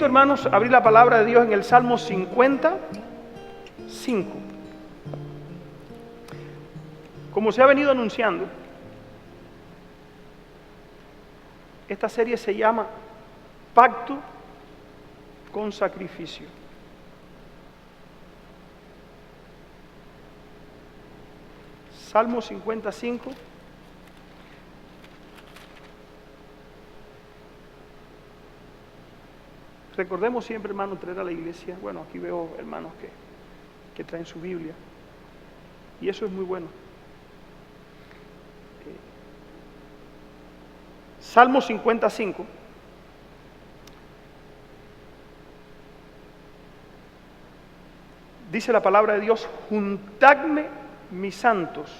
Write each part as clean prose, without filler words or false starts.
hermanos, abrir la palabra de Dios en el Salmo 55. Como se ha venido anunciando, esta serie se llama Pacto con Sacrificio. Salmo 55. Recordemos siempre, hermanos, traer a la iglesia. Bueno, aquí veo hermanos que traen su Biblia. Y eso es muy bueno. Salmo 55. Dice la palabra de Dios: juntadme mis santos.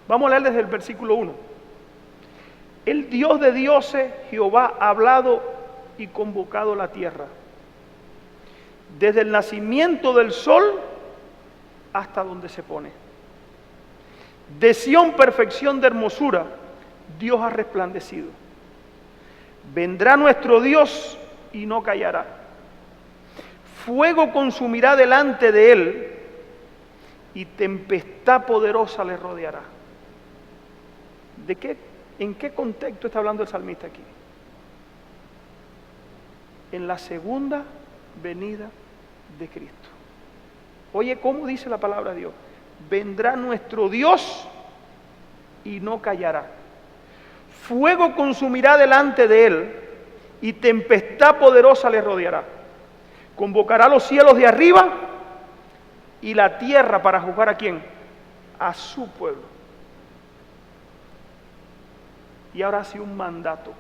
Vamos a leer desde el versículo 1. El Dios de dioses, Jehová, ha hablado y convocado la tierra. Desde el nacimiento del sol hasta donde se pone. De Sión, perfección de hermosura, Dios ha resplandecido. Vendrá nuestro Dios y no callará. Fuego consumirá delante de él y tempestad poderosa le rodeará. ¿En qué contexto está hablando el salmista aquí? En la segunda venida de Cristo. Oye, ¿cómo dice la palabra de Dios? Vendrá nuestro Dios y no callará. Fuego consumirá delante de él y tempestad poderosa le rodeará. Convocará los cielos de arriba y la tierra para juzgar ¿a quién? A su pueblo. Y ahora sí un mandato.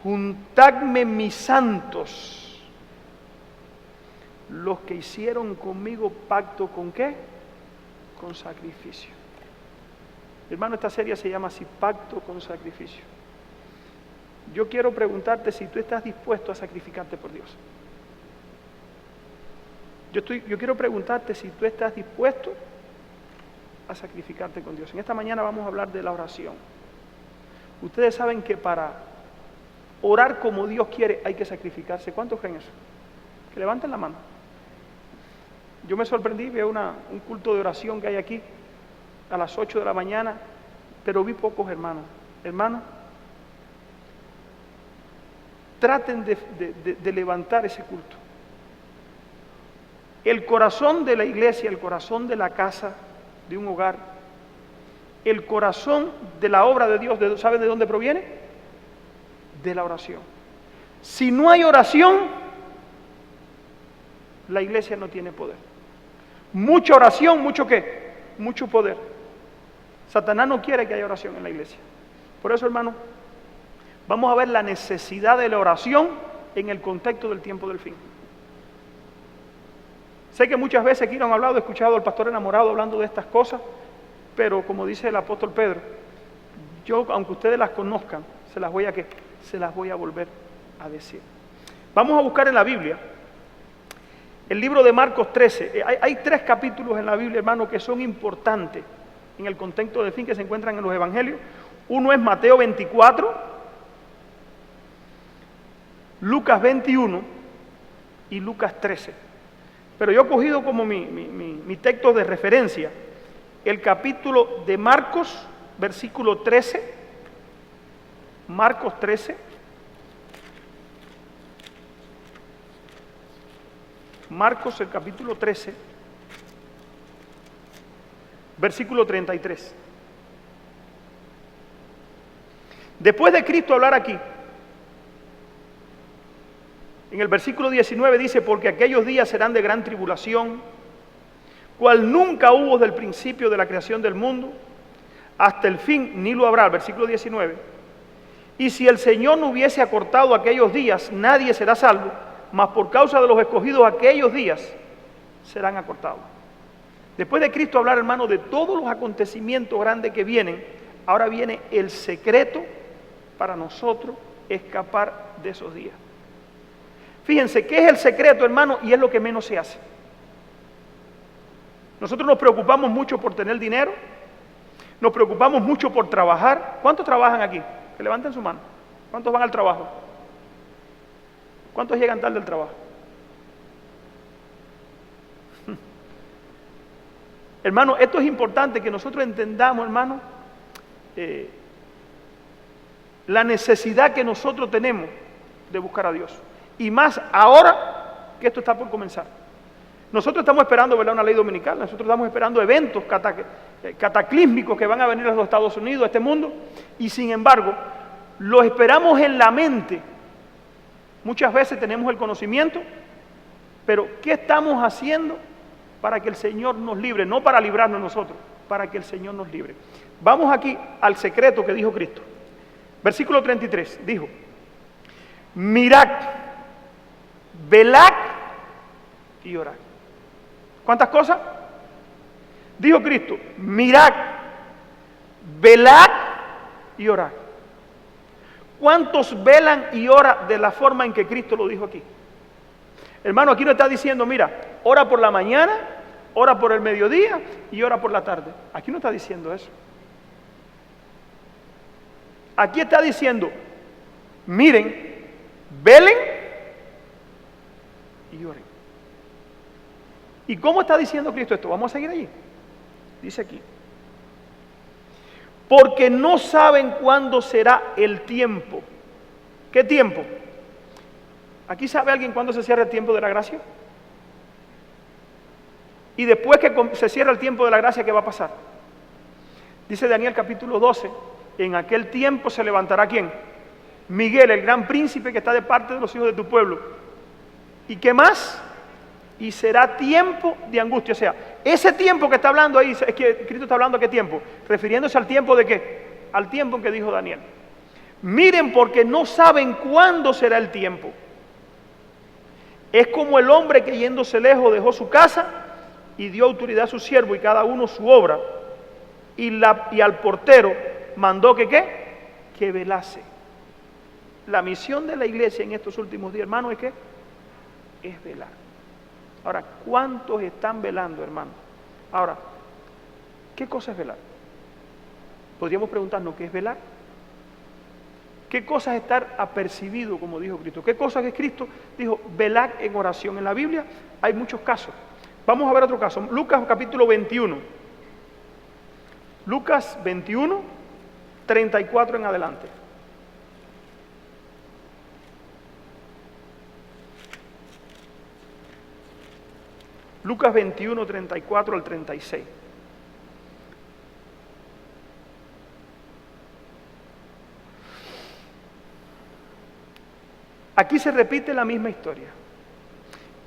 Juntadme mis santos, los que hicieron conmigo pacto ¿con qué? Con sacrificio. Hermano, esta serie se llama así, Pacto con Sacrificio. Yo quiero preguntarte si tú estás dispuesto a sacrificarte por Dios. Yo quiero preguntarte si tú estás dispuesto a sacrificarte con Dios. En esta mañana vamos a hablar de la oración. Ustedes saben que para orar como Dios quiere hay que sacrificarse. ¿Cuántos creen eso? Que levanten la mano. Yo me sorprendí, veo un culto de oración que hay aquí a las 8 de la mañana, pero vi pocos hermanos. Hermanos, traten de levantar ese culto. El corazón de la iglesia, el corazón de la casa, de un hogar, el corazón de la obra de Dios, ¿saben de dónde proviene? De la oración. Si no hay oración, la iglesia no tiene poder. Mucha oración, ¿mucho qué? Mucho poder. Satanás no quiere que haya oración en la iglesia. Por eso, hermano, vamos a ver la necesidad de la oración en el contexto del tiempo del fin. Sé que muchas veces aquí lo han hablado, he escuchado al pastor Enamorado hablando de estas cosas, pero como dice el apóstol Pedro, yo, aunque ustedes las conozcan, se las voy a volver a decir. Vamos a buscar en la Biblia el libro de Marcos 13. Hay 3 capítulos en la Biblia, hermano, que son importantes en el contexto del fin, que se encuentran en los evangelios. Uno es Mateo 24, Lucas 21 y Lucas 13. Pero yo he cogido como mi texto de referencia el capítulo de Marcos, versículo 13, Marcos 13, Marcos el capítulo 13, versículo 33. Después de Cristo hablar aquí, en el versículo 19 dice: porque aquellos días serán de gran tribulación, cual nunca hubo desde el principio de la creación del mundo, hasta el fin ni lo habrá. Versículo 19. Y si el Señor no hubiese acortado aquellos días, nadie será salvo, mas por causa de los escogidos aquellos días serán acortados. Después de Cristo hablar, hermano, de todos los acontecimientos grandes que vienen, ahora viene el secreto para nosotros escapar de esos días. Fíjense, ¿qué es el secreto, hermano? Y es lo que menos se hace. Nosotros nos preocupamos mucho por tener dinero, nos preocupamos mucho por trabajar. ¿Cuántos trabajan aquí? Que levanten su mano. ¿Cuántos van al trabajo? ¿Cuántos llegan tarde del trabajo? Hermano, esto es importante que nosotros entendamos, hermano, la necesidad que nosotros tenemos de buscar a Dios. Y más ahora que esto está por comenzar. Nosotros estamos esperando, ¿verdad?, una ley dominical. Nosotros estamos esperando eventos cataclísmicos que van a venir a los Estados Unidos, a este mundo. Y sin embargo, lo esperamos en la mente. Muchas veces tenemos el conocimiento, pero ¿qué estamos haciendo para que el Señor nos libre? No para librarnos nosotros, para que el Señor nos libre. Vamos aquí al secreto que dijo Cristo. Versículo 33, dijo: mirad, velad y orad. ¿Cuántas cosas? Dijo Cristo: mirad, velad y orad. ¿Cuántos velan y oran de la forma en que Cristo lo dijo aquí? Hermano, aquí no está diciendo, mira, ora por la mañana, ora por el mediodía y ora por la tarde. Aquí no está diciendo eso. Aquí está diciendo, miren, velen y oren. ¿Y cómo está diciendo Cristo esto? Vamos a seguir allí. Dice aquí: porque no saben cuándo será el tiempo. ¿Qué tiempo? ¿Aquí sabe alguien cuándo se cierra el tiempo de la gracia? Y después que se cierra el tiempo de la gracia, ¿qué va a pasar? Dice Daniel capítulo 12, en aquel tiempo se levantará ¿quién? Miguel, el gran príncipe que está de parte de los hijos de tu pueblo. ¿Y qué más? Y será tiempo de angustia. O sea, ese tiempo que está hablando ahí, es que Cristo está hablando ¿a qué tiempo? Refiriéndose al tiempo de ¿qué? Al tiempo en que dijo Daniel. Miren, porque no saben cuándo será el tiempo. Es como el hombre que yéndose lejos dejó su casa y dio autoridad a su siervo y cada uno su obra. Y al portero mandó que ¿qué? Que velase. La misión de la iglesia en estos últimos días, hermano, ¿es qué? Es velar. Ahora, ¿cuántos están velando, hermano? Ahora, ¿qué cosa es velar? Podríamos preguntarnos, ¿qué es velar? ¿Qué cosa es estar apercibido, como dijo Cristo? ¿Qué cosa es Cristo? Dijo, velar en oración. En la Biblia hay muchos casos. Vamos a ver otro caso. Lucas capítulo 21. Lucas 21, 34 en adelante. Lucas 21, 34 al 36. Aquí se repite la misma historia.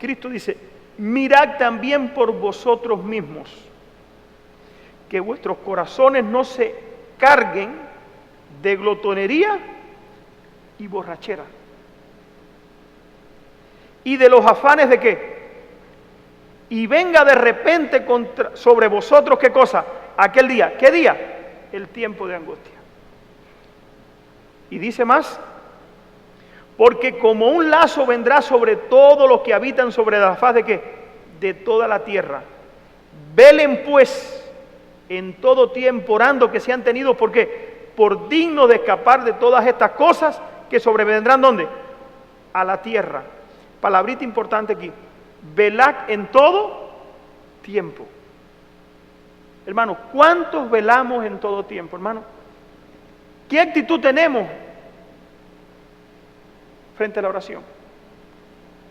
Cristo dice, mirad también por vosotros mismos, que vuestros corazones no se carguen de glotonería y borrachera. ¿Y de los afanes de qué? Y venga de repente sobre vosotros, ¿qué cosa? Aquel día. ¿Qué día? El tiempo de angustia. Y dice más, porque como un lazo vendrá sobre todos los que habitan sobre la faz de ¿qué? De toda la tierra. Velen pues en todo tiempo orando que sean tenidos, ¿por qué? Por dignos de escapar de todas estas cosas que sobrevendrán, ¿dónde? A la tierra. Palabrita importante aquí. Velad en todo tiempo. Hermano, ¿cuántos velamos en todo tiempo, hermano? ¿Qué actitud tenemos frente a la oración?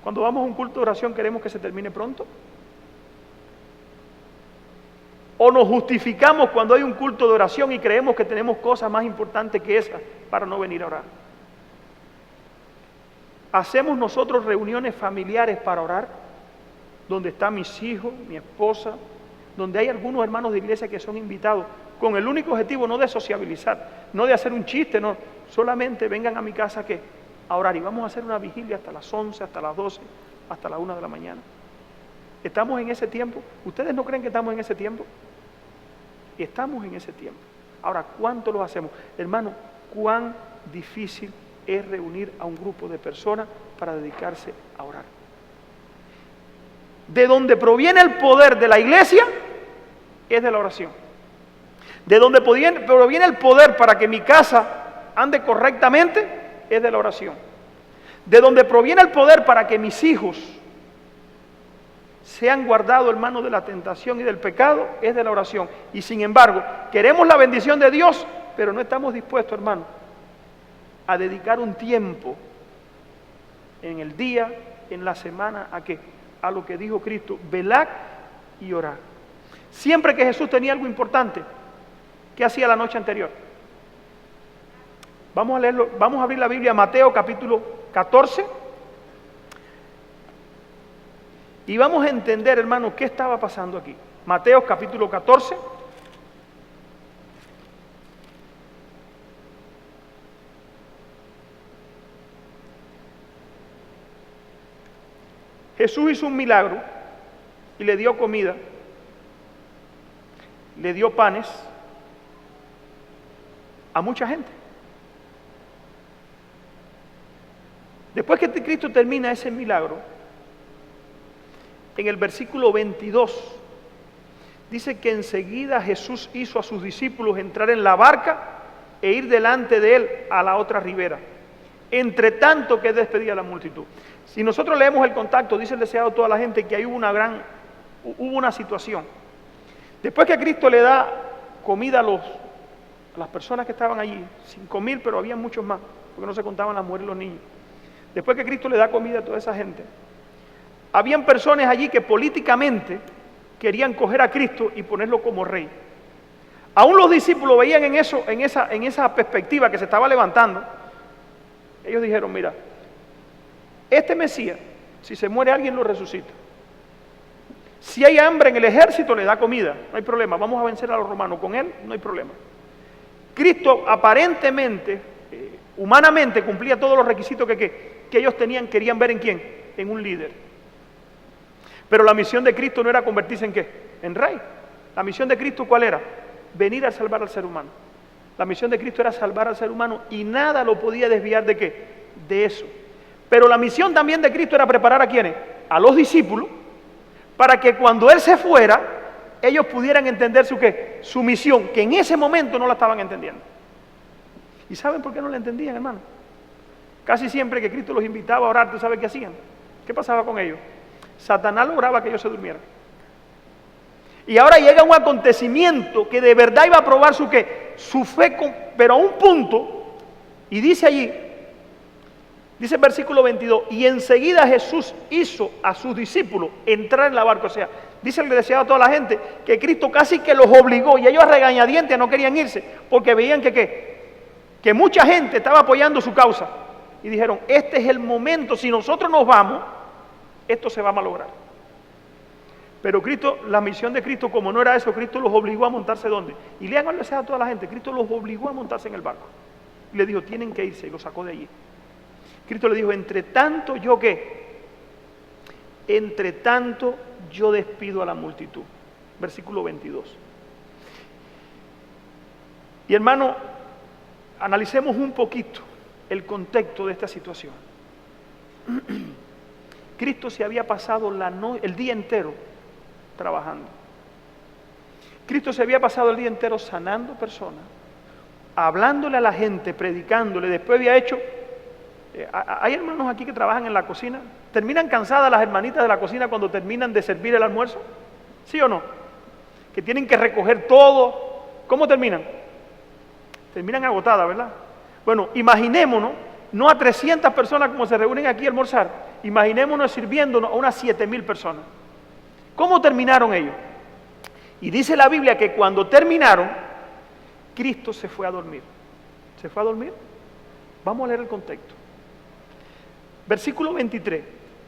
Cuando vamos a un culto de oración, ¿queremos que se termine pronto? ¿O nos justificamos cuando hay un culto de oración y creemos que tenemos cosas más importantes que esas para no venir a orar? ¿Hacemos nosotros reuniones familiares para orar? Donde están mis hijos, mi esposa, donde hay algunos hermanos de iglesia que son invitados, con el único objetivo no de sociabilizar, no de hacer un chiste, no, solamente vengan a mi casa ¿qué? A orar, y vamos a hacer una vigilia hasta las 11, hasta las 12, hasta la 1 de la mañana. ¿Estamos en ese tiempo? ¿Ustedes no creen que estamos en ese tiempo? Estamos en ese tiempo. Ahora, ¿cuánto lo hacemos? Hermano, ¿cuán difícil es reunir a un grupo de personas para dedicarse a orar? De donde proviene el poder de la iglesia es de la oración. De donde proviene el poder para que mi casa ande correctamente es de la oración. De donde proviene el poder para que mis hijos sean guardados, hermanos, de la tentación y del pecado, es de la oración. Y sin embargo, queremos la bendición de Dios, pero no estamos dispuestos, hermanos, a dedicar un tiempo en el día, en la semana, ¿a qué? A lo que dijo Cristo, velad y orad. Siempre que Jesús tenía algo importante, ¿qué hacía la noche anterior? Vamos a leerlo, vamos a abrir la Biblia, Mateo capítulo 14, y vamos a entender, hermanos, qué estaba pasando aquí. Mateo capítulo 14. Jesús hizo un milagro y le dio comida, le dio panes a mucha gente. Después que Cristo termina ese milagro, en el versículo 22, dice que enseguida Jesús hizo a sus discípulos entrar en la barca e ir delante de él a la otra ribera, entre tanto que despedía a la multitud. Si nosotros leemos el contacto, dice el deseado a toda la gente que ahí hubo una situación. Después que Cristo le da comida a las personas que estaban allí, 5,000, pero había muchos más, porque no se contaban las mujeres y los niños. Después que Cristo le da comida a toda esa gente, habían personas allí que políticamente querían coger a Cristo y ponerlo como rey. Aún los discípulos veían en esa perspectiva que se estaba levantando. Ellos dijeron, mira, este Mesías, si se muere alguien lo resucita. Si hay hambre en el ejército le da comida, no hay problema, vamos a vencer a los romanos, con él no hay problema. Cristo aparentemente, humanamente cumplía todos los requisitos que ellos querían ver en quién, en un líder. Pero la misión de Cristo no era convertirse en ¿qué? En rey. La misión de Cristo ¿cuál era? Venir a salvar al ser humano. La misión de Cristo era salvar al ser humano y nada lo podía desviar ¿de qué? De eso. Pero la misión también de Cristo era preparar ¿a quiénes? A los discípulos, para que cuando Él se fuera, ellos pudieran entender su misión, que en ese momento no la estaban entendiendo. ¿Y saben por qué no la entendían, hermano? Casi siempre que Cristo los invitaba a orar, ¿tú sabes qué hacían? ¿Qué pasaba con ellos? Satanás lograba que ellos se durmieran. Y ahora llega un acontecimiento que de verdad iba a probar su fe, pero a un punto, y dice allí, dice el versículo 22, y enseguida Jesús hizo a sus discípulos entrar en la barca. O sea, dice el deseado a toda la gente que Cristo casi que los obligó, y ellos a regañadientes no querían irse, porque veían que mucha gente estaba apoyando su causa. Y dijeron, este es el momento, si nosotros nos vamos, esto se va a malograr. Pero Cristo, la misión de Cristo, como no era eso, Cristo los obligó a montarse ¿dónde? Y lean al deseado a toda la gente, Cristo los obligó a montarse en el barco. Y le dijo, tienen que irse, y los sacó de allí. Cristo le dijo, entre tanto yo ¿qué? Entre tanto yo despido a la multitud. Versículo 22. Y hermano, analicemos un poquito el contexto de esta situación. Cristo se había pasado el día entero trabajando. Cristo se había pasado el día entero sanando personas, hablándole a la gente, predicándole. Después había hecho... hay hermanos aquí que trabajan en la cocina. ¿Terminan cansadas las hermanitas de la cocina cuando terminan de servir el almuerzo? ¿Sí o no? Que tienen que recoger todo. ¿Cómo terminan? Terminan agotadas, ¿verdad? Bueno, imaginémonos, no a 300 personas como se reúnen aquí a almorzar, imaginémonos sirviéndonos a unas 7,000 personas. ¿Cómo terminaron ellos? Y dice la Biblia que cuando terminaron, Cristo se fue a dormir. ¿Se fue a dormir? Vamos a leer el contexto. Versículo 23.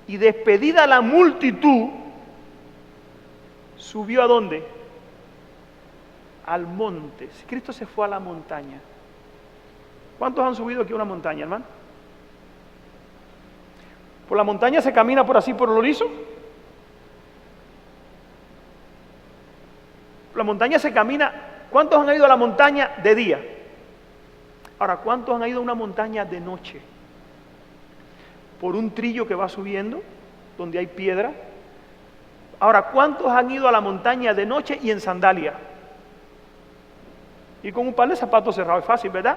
Y despedida la multitud, subió ¿a dónde? Al monte. Cristo se fue a la montaña. ¿Cuántos han subido aquí a una montaña, hermano? ¿Por la montaña se camina por así, por lo liso? La montaña se camina. ¿Cuántos han ido a la montaña de día? Ahora, ¿cuántos han ido a una montaña de noche? Por un trillo que va subiendo, donde hay piedra. Ahora, ¿cuántos han ido a la montaña de noche y en sandalia? Y con un par de zapatos cerrados, es fácil, ¿verdad?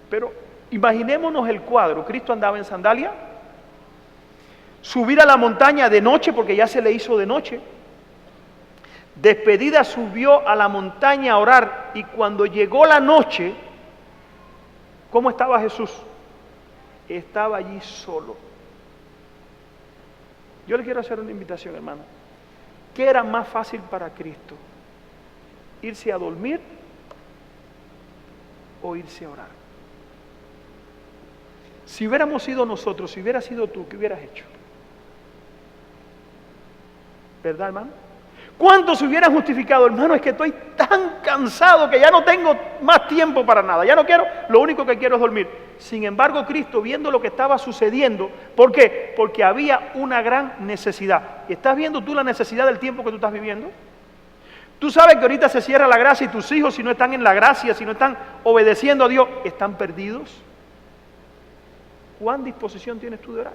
Pero Imaginémonos el cuadro. Cristo andaba en sandalia, subir a la montaña de noche, porque ya se le hizo de noche. Despedida, subió a la montaña a orar, y cuando llegó la noche, ¿cómo estaba Jesús? Estaba allí solo. Yo le quiero hacer una invitación, hermano. ¿Qué era más fácil para Cristo? ¿Irse a dormir o irse a orar? Si hubiéramos sido nosotros, si hubiera sido tú, ¿qué hubieras hecho? ¿Verdad, hermano? ¿Cuántos se hubieran justificado? Hermano, es que estoy tan cansado que ya no tengo más tiempo para nada, ya no quiero, lo único que quiero es dormir. Sin embargo, Cristo, viendo lo que estaba sucediendo, ¿por qué? Porque había una gran necesidad. ¿Estás viendo tú la necesidad del tiempo que tú estás viviendo? Tú sabes que ahorita se cierra la gracia y tus hijos, si no están en la gracia, si no están obedeciendo a Dios, están perdidos. ¿Cuán disposición tienes tú de orar?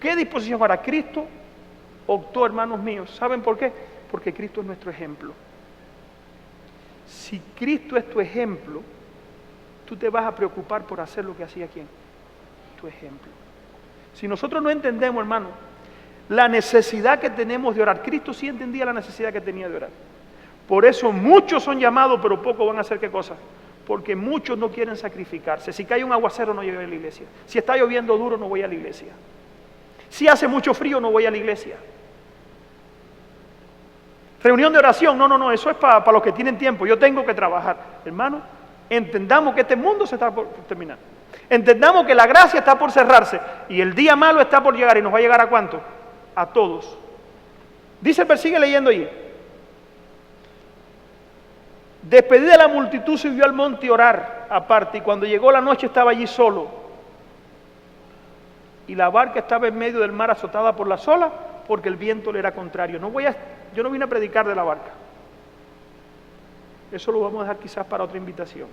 ¿Qué disposición para Cristo? Optó, hermanos míos. ¿Saben por qué? Porque Cristo es nuestro ejemplo. Si Cristo es tu ejemplo, tú te vas a preocupar por hacer lo que hacía ¿quién? Tu ejemplo. Si nosotros no entendemos, hermano, la necesidad que tenemos de orar, Cristo sí entendía la necesidad que tenía de orar. Por eso muchos son llamados, pero pocos van a hacer ¿qué cosa? Porque muchos no quieren sacrificarse. Si cae un aguacero, no llego a la iglesia. Si está lloviendo duro, no voy a la iglesia. Si hace mucho frío, no voy a la iglesia. Reunión de oración, no, eso es para los que tienen tiempo, yo tengo que trabajar. Hermano, entendamos que este mundo se está por terminar. Entendamos que la gracia está por cerrarse y el día malo está por llegar. ¿Y nos va a llegar a cuánto? A todos. Dice, sigue leyendo allí. Despedida de la multitud, subió al monte a orar aparte, y cuando llegó la noche estaba allí solo. Y la barca estaba en medio del mar azotada por las olas, porque el viento le era contrario. Yo no vine a predicar de la barca. Eso lo vamos a dejar quizás para otra invitación.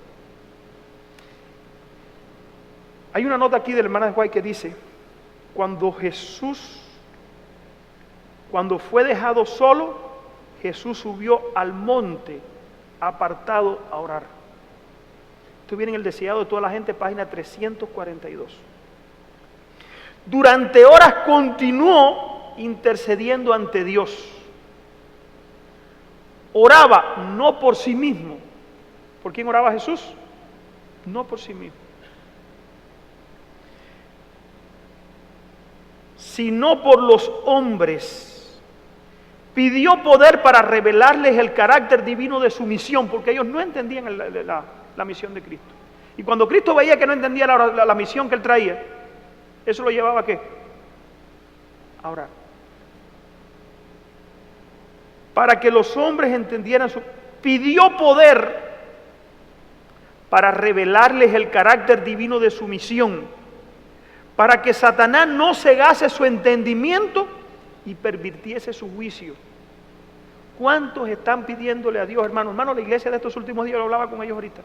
Hay una nota aquí del hermano White que dice, cuando fue dejado solo, Jesús subió al monte apartado a orar. Esto viene en el deseado de toda la gente, página 342. Durante horas continuó intercediendo ante Dios. Oraba no por sí mismo. ¿Por quién oraba Jesús? No por sí mismo, sino por los hombres. Pidió poder para revelarles el carácter divino de su misión, porque ellos no entendían la misión de Cristo. Y cuando Cristo veía que no entendía la misión que Él traía, eso lo llevaba ¿a qué? A orar. Para que los hombres entendieran pidió poder para revelarles el carácter divino de su misión, para que Satanás no cegase su entendimiento y pervirtiese su juicio. ¿Cuántos están pidiéndole a Dios, hermano? Hermano, la iglesia de estos últimos días, lo hablaba con ellos ahorita,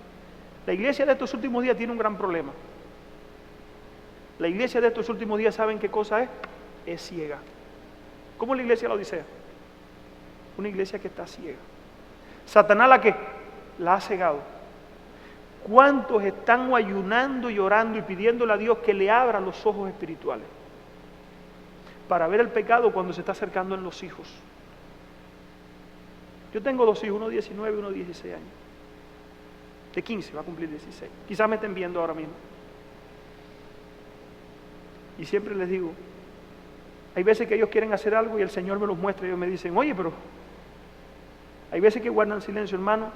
la iglesia de estos últimos días tiene un gran problema. La iglesia de estos últimos días, ¿saben qué cosa es? Es ciega. ¿Cómo la iglesia de la Odisea? Una iglesia que está ciega. Satanás ¿la qué? La ha cegado. ¿Cuántos están ayunando y orando y pidiéndole a Dios que le abra los ojos espirituales para ver el pecado cuando se está acercando en los hijos? Yo tengo dos hijos, uno 19 y uno 16 años. De 15, va a cumplir 16. Quizás me estén viendo ahora mismo. Y siempre les digo, hay veces que ellos quieren hacer algo y el Señor me los muestra y ellos me dicen, oye, pero hay veces que guardan silencio, hermano.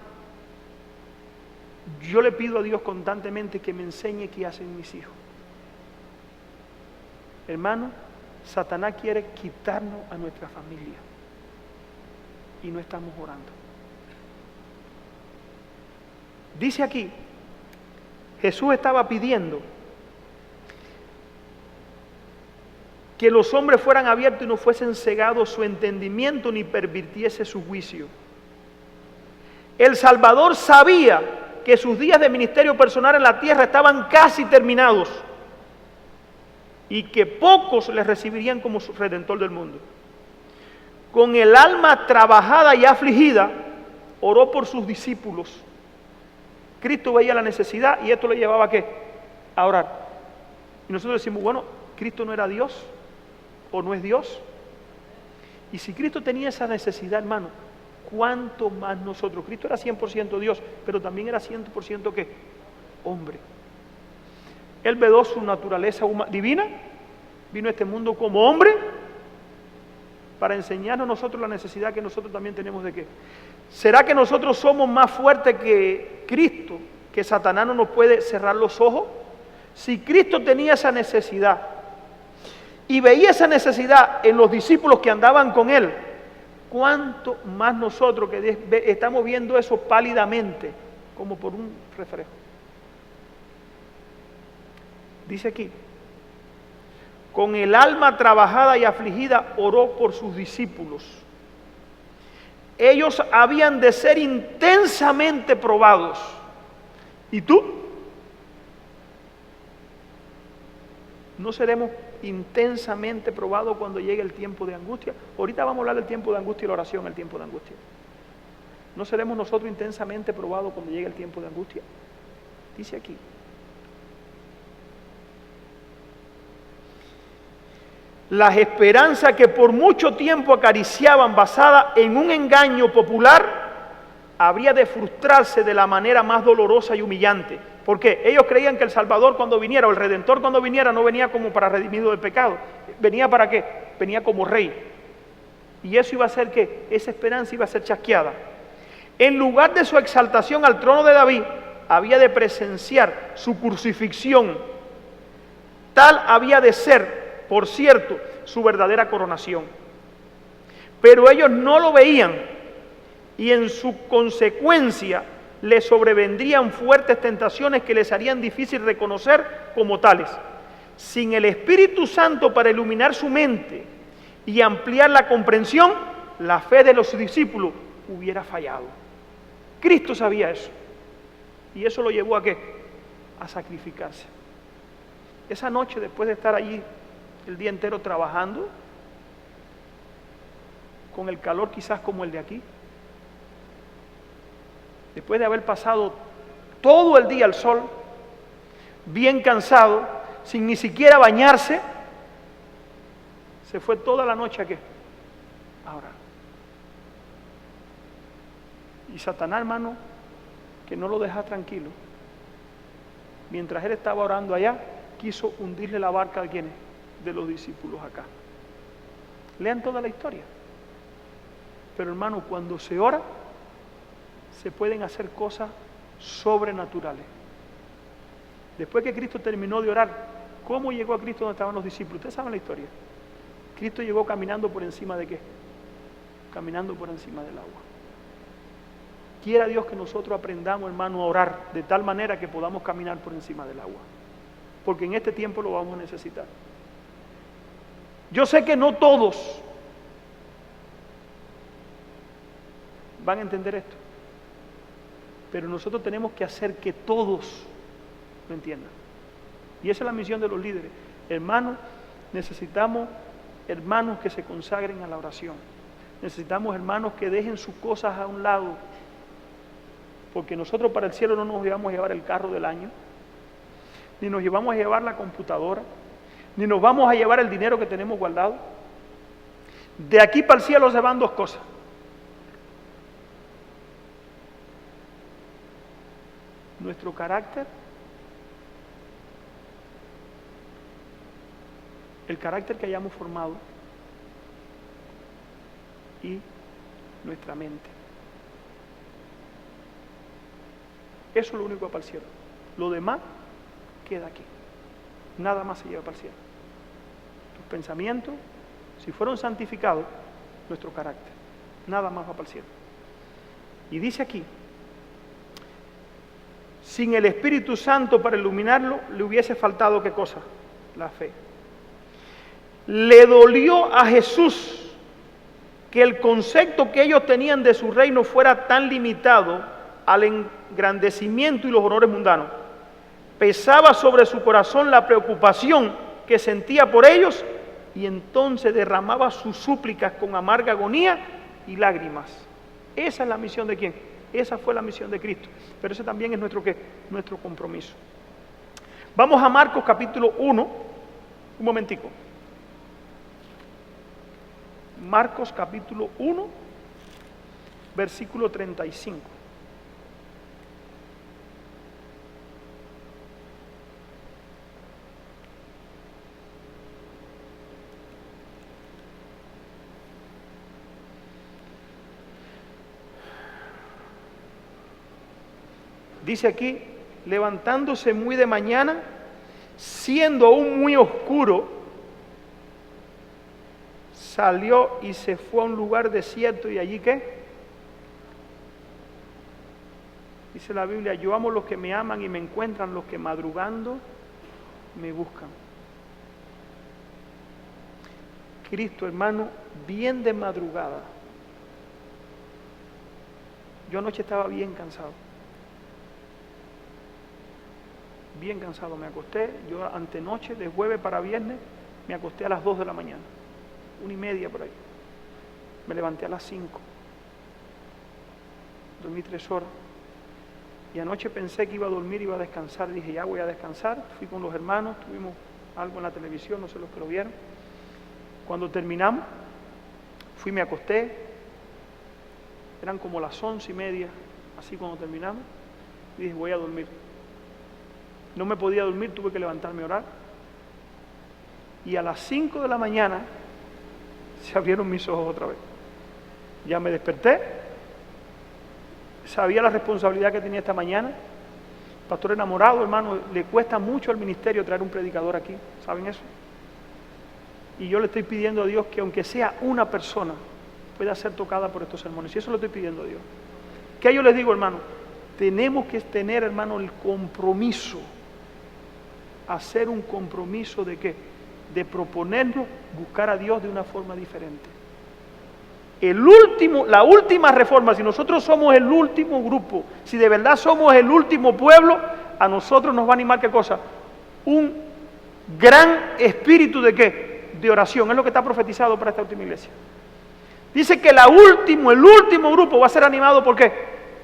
Yo le pido a Dios constantemente que me enseñe qué hacen mis hijos. Hermano, Satanás quiere quitarnos a nuestra familia y no estamos orando. Dice aquí, Jesús estaba pidiendo que los hombres fueran abiertos y no fuesen cegados su entendimiento ni pervirtiese su juicio. El Salvador sabía que sus días de ministerio personal en la tierra estaban casi terminados y que pocos le recibirían como su Redentor del mundo. Con el alma trabajada y afligida, oró por sus discípulos, Cristo veía la necesidad y esto le llevaba ¿a qué? A orar. Y nosotros decimos, bueno, ¿Cristo no era Dios? ¿O no es Dios? Y si Cristo tenía esa necesidad, hermano, ¿cuánto más nosotros? Cristo era 100% Dios, pero también era 100% ¿qué? Hombre. Él vedó su naturaleza divina, vino a este mundo como hombre para enseñarnos a nosotros la necesidad que nosotros también tenemos de qué. ¿Será que nosotros somos más fuertes que Cristo, que Satanás no nos puede cerrar los ojos? Si Cristo tenía esa necesidad y veía esa necesidad en los discípulos que andaban con Él, ¿cuánto más nosotros que estamos viendo eso pálidamente, como por un reflejo? Dice aquí, con el alma trabajada y afligida oró por sus discípulos. Ellos habían de ser intensamente probados. ¿Y tú? ¿No seremos intensamente probados cuando llegue el tiempo de angustia? Ahorita vamos a hablar del tiempo de angustia y la oración, el tiempo de angustia. ¿No seremos nosotros intensamente probados cuando llegue el tiempo de angustia? Dice aquí. Las esperanzas que por mucho tiempo acariciaban basada en un engaño popular, habría de frustrarse de la manera más dolorosa y humillante. ¿Por qué? Ellos creían que el Salvador cuando viniera, o el Redentor cuando viniera, no venía como para redimido del pecado. ¿Venía para qué? Venía como rey. Y eso iba a hacer que esa esperanza iba a ser chasqueada. En lugar de su exaltación al trono de David, había de presenciar su crucifixión. Tal había de ser, por cierto, su verdadera coronación. Pero ellos no lo veían y en su consecuencia les sobrevendrían fuertes tentaciones que les harían difícil reconocer como tales. Sin el Espíritu Santo para iluminar su mente y ampliar la comprensión, la fe de los discípulos hubiera fallado. Cristo sabía eso. ¿Y eso lo llevó a qué? A sacrificarse. Esa noche, después de estar allí el día entero trabajando, con el calor quizás como el de aquí, después de haber pasado todo el día al sol, bien cansado, sin ni siquiera bañarse, se fue toda la noche ¿a qué? A orar. Y Satanás, hermano, que no lo deja tranquilo, mientras él estaba orando allá, quiso hundirle la barca de ¿quiénes? De los discípulos acá. Lean toda la historia. Pero hermano, cuando se ora, se pueden hacer cosas sobrenaturales. Después que Cristo terminó de orar, ¿cómo llegó a Cristo donde estaban los discípulos? Ustedes saben la historia. Cristo llegó caminando por encima de ¿qué? Caminando por encima del agua. Quiera Dios que nosotros aprendamos, hermano, a orar de tal manera que podamos caminar por encima del agua. Porque en este tiempo lo vamos a necesitar. Yo sé que no todos van a entender esto, pero nosotros tenemos que hacer que todos lo entiendan. Y esa es la misión de los líderes. Hermanos, necesitamos hermanos que se consagren a la oración. Necesitamos hermanos que dejen sus cosas a un lado, porque nosotros para el cielo no nos llevamos a llevar el carro del año, ni nos llevamos a llevar la computadora, ni nos vamos a llevar el dinero que tenemos guardado. De aquí para el cielo se van dos cosas: nuestro carácter, el carácter que hayamos formado, y nuestra mente. Eso es lo único para el cielo. Lo demás queda aquí. Nada más se lleva para el cielo. Tus pensamientos, si fueron santificados, nuestro carácter. Nada más va para el cielo. Y dice aquí, sin el Espíritu Santo para iluminarlo, le hubiese faltado ¿qué cosa? La fe. Le dolió a Jesús que el concepto que ellos tenían de su reino fuera tan limitado al engrandecimiento y los honores mundanos. Pesaba sobre su corazón la preocupación que sentía por ellos y entonces derramaba sus súplicas con amarga agonía y lágrimas. Esa es la misión de ¿quién? Esa fue la misión de Cristo. Pero ese también es nuestro, ¿qué? Nuestro compromiso. Vamos a Marcos capítulo 1. Un momentico. Marcos capítulo 1, versículo 35. Dice aquí, levantándose muy de mañana, siendo aún muy oscuro, salió y se fue a un lugar desierto. ¿Y allí qué? Dice la Biblia, yo amo los que me aman y me encuentran los que madrugando me buscan. Cristo, hermano, bien de madrugada. Yo anoche estaba bien cansado. Bien cansado, me acosté, yo antenoche, de jueves para viernes, me acosté a las 2 de la mañana, 1:30 por ahí. Me levanté a las 5, dormí 3 horas, y anoche pensé que iba a dormir, iba a descansar, dije ya voy a descansar, fui con los hermanos, tuvimos algo en la televisión, no sé los que lo vieron. Cuando terminamos, fui, me acosté, eran como las 11:30, así cuando terminamos, y dije voy a dormir. No me podía dormir, tuve que levantarme a orar. Y a las 5 de la mañana se abrieron mis ojos otra vez. Ya me desperté, sabía la responsabilidad que tenía esta mañana. Pastor enamorado, hermano, le cuesta mucho al ministerio traer un predicador aquí, ¿saben eso? Y yo le estoy pidiendo a Dios que aunque sea una persona pueda ser tocada por estos sermones. Y eso lo estoy pidiendo a Dios. ¿Qué yo les digo, hermano? Tenemos que tener, hermano, el compromiso. Hacer un compromiso de ¿qué? De proponernos buscar a Dios de una forma diferente. La última reforma, si nosotros somos el último grupo, si de verdad somos el último pueblo, a nosotros nos va a animar ¿qué cosa? Un gran espíritu de ¿qué? De oración, es lo que está profetizado para esta última iglesia. Dice que el último grupo va a ser animado ¿por qué?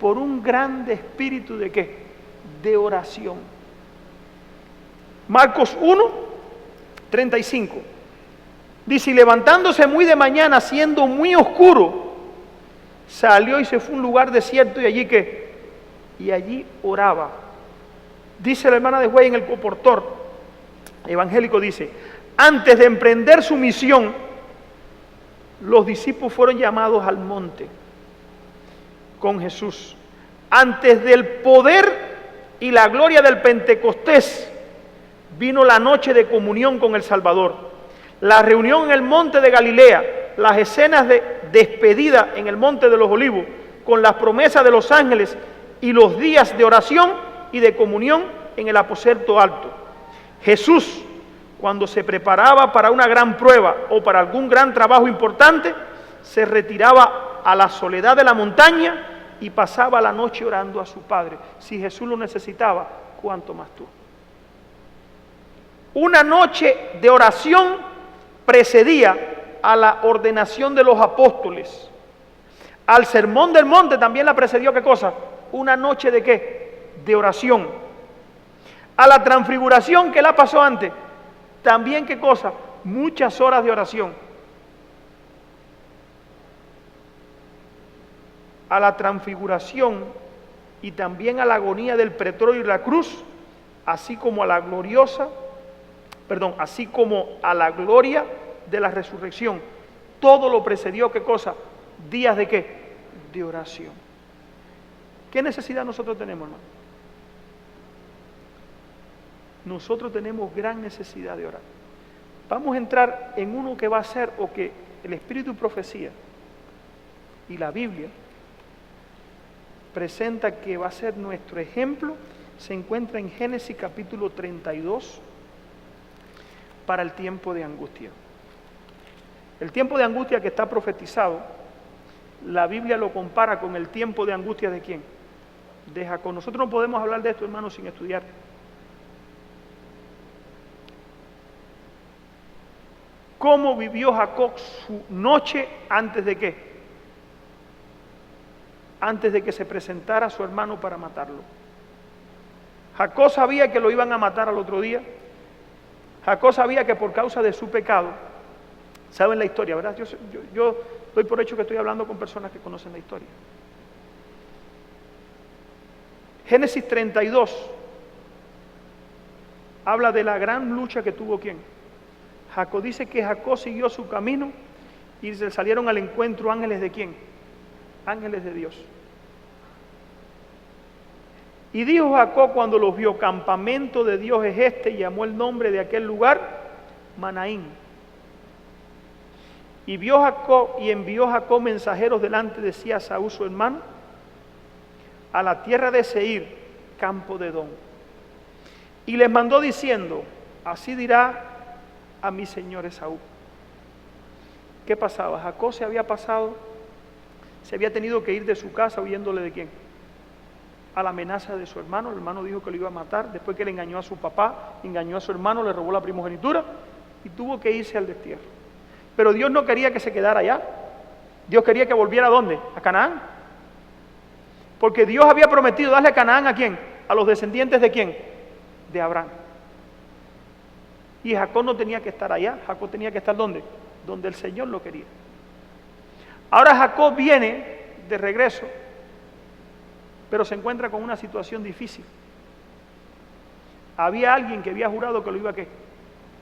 Por un grande espíritu de ¿qué? De oración. Marcos 1, 35. Dice, y levantándose muy de mañana, siendo muy oscuro, salió y se fue a un lugar desierto y allí ¿qué? Y allí oraba. Dice la hermana de Güey en el comportor evangélico, dice, antes de emprender su misión, los discípulos fueron llamados al monte con Jesús. Antes del poder y la gloria del Pentecostés, vino la noche de comunión con el Salvador, la reunión en el monte de Galilea, las escenas de despedida en el monte de los Olivos, con las promesas de los ángeles y los días de oración y de comunión en el aposento alto. Jesús, cuando se preparaba para una gran prueba o para algún gran trabajo importante, se retiraba a la soledad de la montaña y pasaba la noche orando a su Padre. Si Jesús lo necesitaba, ¿cuánto más tú? Una noche de oración precedía a la ordenación de los apóstoles. Al sermón del monte también la precedió, ¿qué cosa? Una noche de ¿qué? De oración. A la transfiguración, ¿qué la pasó antes? También, ¿qué cosa? Muchas horas de oración. A la transfiguración y también a la agonía del pretorio y la cruz, así como a la gloria de la resurrección. Todo lo precedió, ¿qué cosa? Días de ¿qué? De oración. ¿Qué necesidad nosotros tenemos, hermano? Nosotros tenemos gran necesidad de orar. Vamos a entrar en uno que va a ser, o que el Espíritu y Profecía y la Biblia presenta que va a ser nuestro ejemplo. Se encuentra en Génesis capítulo 32 para el tiempo de angustia. El tiempo de angustia que está profetizado, la Biblia lo compara con el tiempo de angustia ¿de quién? De Jacob. Nosotros no podemos hablar de esto, hermanos, sin estudiar. ¿Cómo vivió Jacob su noche antes de qué? antes de que se presentara su hermano para matarlo. Jacob sabía que lo iban a matar al otro día. Jacob sabía que por causa de su pecado, saben la historia, ¿verdad? Yo doy por hecho que estoy hablando con personas que conocen la historia. Génesis 32 habla de la gran lucha que tuvo ¿quién? Jacob. Dice que Jacob siguió su camino y se salieron al encuentro ángeles de ¿quién? Ángeles de Dios. Y dijo Jacob cuando los vio: campamento de Dios es este, y llamó el nombre de aquel lugar Manaín. Y envió Jacob mensajeros delante de sí a Saúl su hermano, a la tierra de Seir, campo de Edom. Y les mandó diciendo: así dirá a mi señor Esaú. ¿Qué pasaba? Jacob se había tenido que ir de su casa huyéndole ¿de quién? A la amenaza de su hermano. El hermano dijo que lo iba a matar, después que le engañó a su papá, engañó a su hermano, le robó la primogenitura y tuvo que irse al destierro. Pero Dios no quería que se quedara allá. Dios quería que volviera ¿a dónde? A Canaán. Porque Dios había prometido darle a Canaán ¿a quién? A los descendientes ¿de quién? De Abraham. Y Jacob no tenía que estar allá. Jacob tenía que estar ¿dónde? Donde el Señor lo quería. Ahora Jacob viene de regreso, pero se encuentra con una situación difícil. Había alguien que había jurado que lo iba a ¿qué?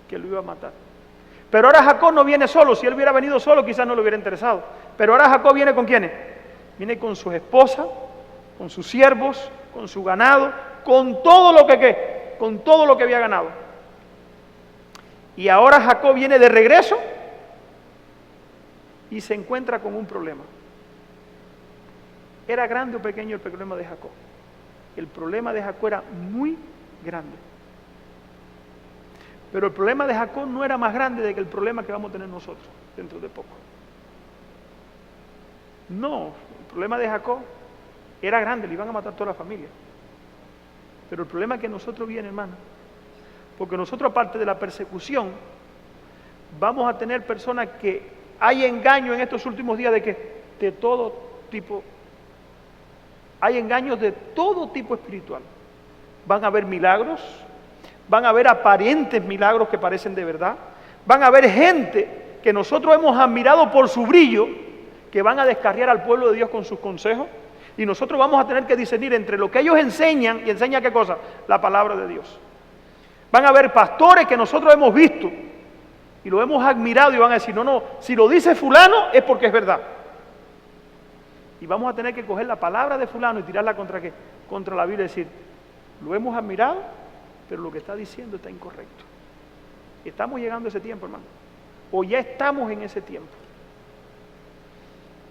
Que lo iba a matar. Pero ahora Jacob no viene solo. Si él hubiera venido solo, quizás no le hubiera interesado. Pero ahora Jacob viene ¿con quiénes? Viene con su esposa, con sus siervos, con su ganado, con todo lo que ¿qué? Con todo lo que había ganado. Y ahora Jacob viene de regreso y se encuentra con un problema. ¿Era grande o pequeño el problema de Jacob? El problema de Jacob era muy grande. Pero el problema de Jacob no era más grande que el problema que vamos a tener nosotros dentro de poco. No, el problema de Jacob era grande, le iban a matar toda la familia. Pero el problema que nosotros viene, hermano, porque nosotros, aparte de la persecución, vamos a tener personas que hay engaño en estos últimos días de que de todo tipo, hay engaños de todo tipo espiritual. Van a haber milagros, van a haber aparentes milagros que parecen de verdad, van a haber gente que nosotros hemos admirado por su brillo, que van a descarriar al pueblo de Dios con sus consejos, y nosotros vamos a tener que discernir entre lo que ellos enseñan, y enseñan ¿qué cosa? La palabra de Dios. Van a haber pastores que nosotros hemos visto, y lo hemos admirado, y van a decir, no, si lo dice fulano es porque es verdad. Y vamos a tener que coger la palabra de fulano y tirarla contra ¿qué? Contra la Biblia y decir, lo hemos admirado, pero lo que está diciendo está incorrecto. Estamos llegando a ese tiempo, hermano. O ya estamos en ese tiempo.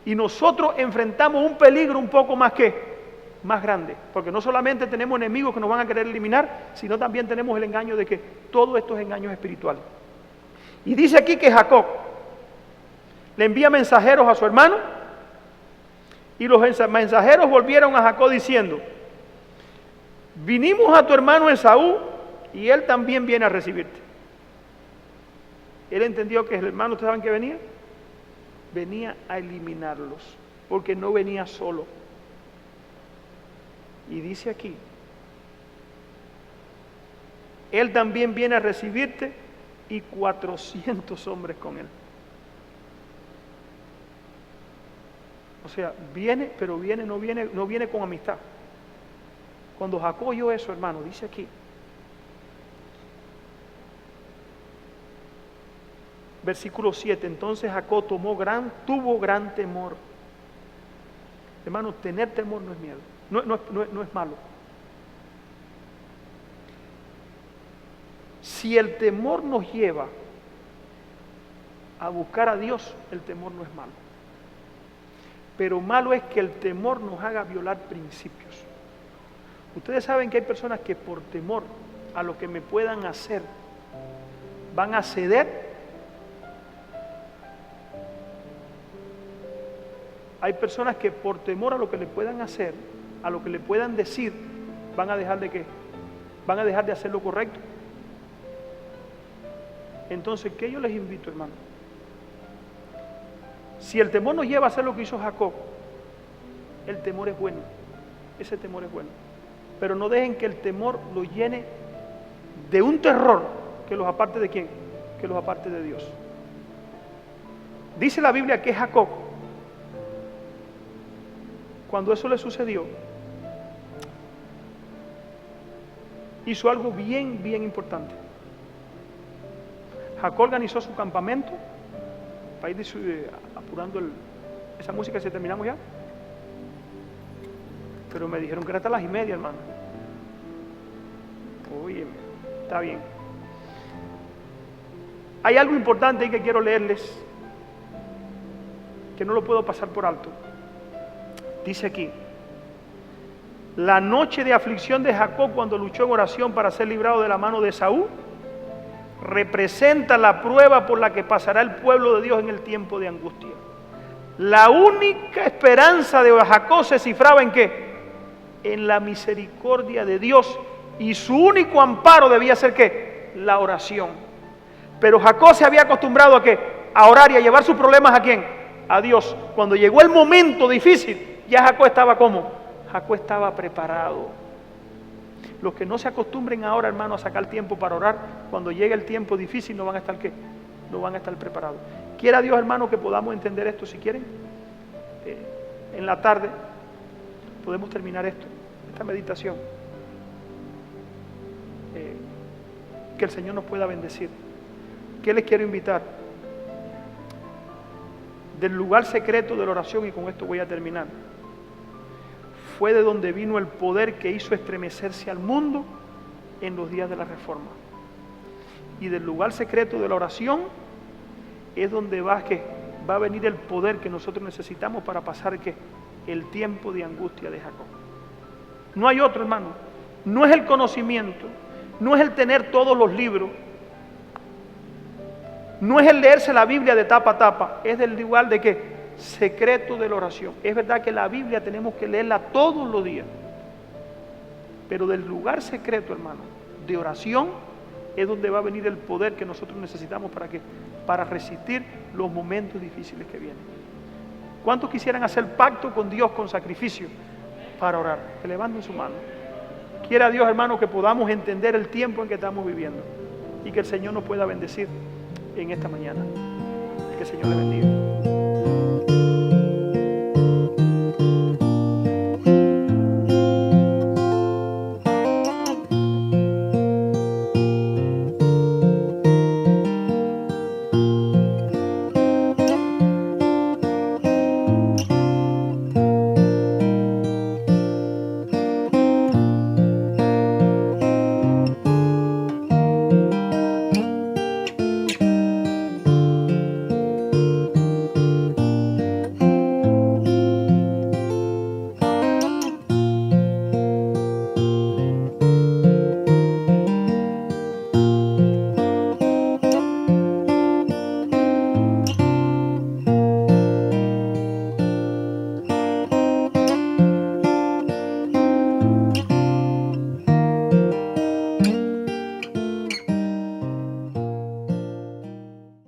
Y nosotros enfrentamos un peligro un poco más más grande. Porque no solamente tenemos enemigos que nos van a querer eliminar, sino también tenemos el engaño de que todos estos engaños espirituales. Y dice aquí que Jacob le envía mensajeros a su hermano, y los mensajeros volvieron a Jacob diciendo, vinimos a tu hermano Esaú y él también viene a recibirte. Él entendió que el hermano, ¿ustedes saben qué venía? Venía a eliminarlos, porque no venía solo. Y dice aquí, él también viene a recibirte y 400 hombres con él. O sea, viene, pero no viene con amistad. Cuando Jacob oyó eso, hermano, dice aquí, versículo 7, entonces Jacob tuvo gran temor. Hermano, tener temor no es miedo, no es malo. Si el temor nos lleva a buscar a Dios, el temor no es malo. Pero malo es que el temor nos haga violar principios. Ustedes saben que hay personas que por temor a lo que me puedan hacer, van a ceder. Hay personas que por temor a lo que le puedan hacer, a lo que le puedan decir, van a dejar de ¿qué? Van a dejar de hacer lo correcto. Entonces, ¿qué yo les invito, hermano? Si el temor nos lleva a hacer lo que hizo Jacob, el temor es bueno. Ese temor es bueno. Pero no dejen que el temor lo llene de un terror que los aparte de quién, que los aparte de Dios. Dice la Biblia que Jacob, cuando eso le sucedió, hizo algo bien, bien importante. Jacob organizó su campamento para ir apurando esa música. ¿Se terminamos ya? Pero me dijeron que era hasta las 1:30, hermano. Oye, está bien. Hay algo importante ahí que quiero leerles, que no lo puedo pasar por alto. Dice aquí: la noche de aflicción de Jacob, cuando luchó en oración para ser librado de la mano de Esaú, representa la prueba por la que pasará el pueblo de Dios en el tiempo de angustia. La única esperanza de Jacob se cifraba ¿en qué? En la misericordia de Dios, y su único amparo debía ser ¿qué? La oración. Pero Jacob se había acostumbrado a ¿qué? A orar y a llevar sus problemas ¿a quién? A Dios. Cuando llegó el momento difícil, ya Jacob estaba ¿cómo? Jacob estaba preparado. Los que no se acostumbren ahora, hermano, a sacar tiempo para orar, cuando llegue el tiempo difícil no van a estar ¿qué? No van a estar preparados. Quiera Dios, hermano, que podamos entender esto. Si quieren, en la tarde podemos terminar esta meditación. Que el Señor nos pueda bendecir. ¿Qué les quiero invitar? Del lugar secreto de la oración, y con esto voy a terminar, fue de donde vino el poder que hizo estremecerse al mundo en los días de la Reforma. Y del lugar secreto de la oración es donde va a venir el poder que nosotros necesitamos para pasar el tiempo de angustia de Jacob. No hay otro, hermano. No es el conocimiento, no es el tener todos los libros, no es el leerse la Biblia de tapa a tapa, es del lugar de ¿qué? Secreto de la oración. Es verdad que la Biblia tenemos que leerla todos los días, pero del lugar secreto, hermano, de oración, es donde va a venir el poder que nosotros necesitamos para resistir los momentos difíciles que vienen. ¿Cuántos quisieran hacer pacto con Dios con sacrificio para orar? Que levanten su mano. Quiera Dios, hermano, que podamos entender el tiempo en que estamos viviendo y que el Señor nos pueda bendecir en esta mañana. Que el Señor le bendiga.